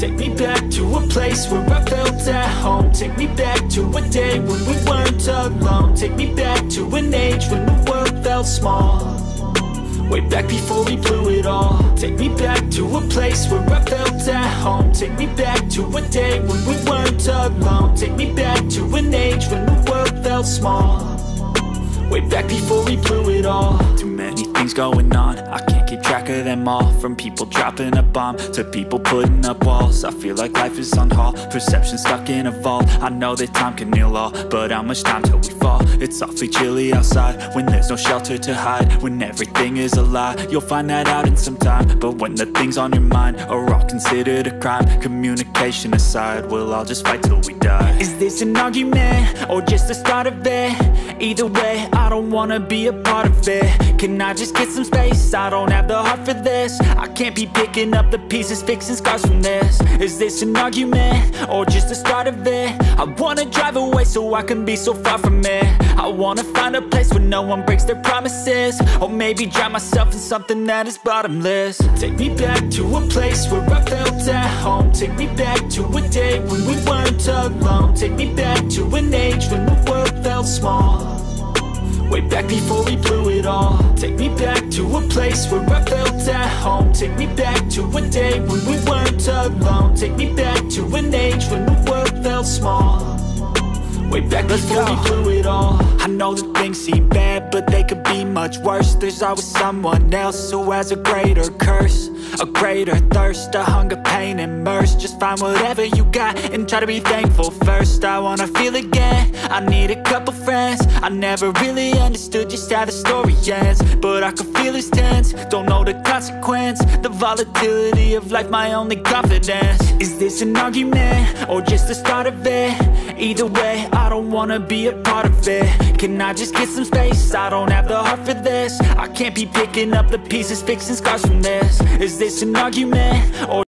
Take me back to a place where I felt at home. Take me back to a day when we weren't alone. Take me back to an age when the world felt small, way back before we blew it all. Take me back to a place where I felt at home. Take me back to a day when we weren't alone. Take me back to an age when the world felt small, way back before we blew it all. Too many things going on, I can't keep track of them all. From people dropping a bomb to people putting up walls. I feel like life is on hold, perception stuck in a vault. I know that time can heal all, but how much time till we fall? It's awfully chilly outside when there's no shelter to hide. When everything is a lie, you'll find that out in some time. But when the things on your mind are all considered a crime, communication aside, we'll all just fight till we die. Is this an argument or just the start of it? Either way, I don't wanna be a part of it. Can I just get some space? I don't have the heart for this. I can't be picking up the pieces, fixing scars from this. Is this an argument or just the start of it? I wanna drive away so I can be so far from it. I wanna find a place where no one breaks their promises, or maybe drown myself in something that is bottomless. Take me back to a place where I felt at home. Take me back to a day when we weren't alone. Take me back to an age when the world felt small, way back before we blew it all. Take me back to a place where I felt at home. Take me back to a day when we weren't alone. Take me back to an age when the world felt small, way back before we blew it all. I know that things seem bad, but they could be much worse. There's always someone else who has a greater curse, a greater thirst, a hunger, pain, and mercy. Just find whatever you got and try to be thankful first. I wanna feel again, I need a couple friends. I never really understood just how the story ends, but I can feel it's tense, don't know the consequence. The volatility of life, my only confidence. Is this an argument or just the start of it? Either way, I don't wanna be a part of it. Can I just get some space? I don't have the heart for this. I can't be picking up the pieces, fixing scars from this. Is this an argument or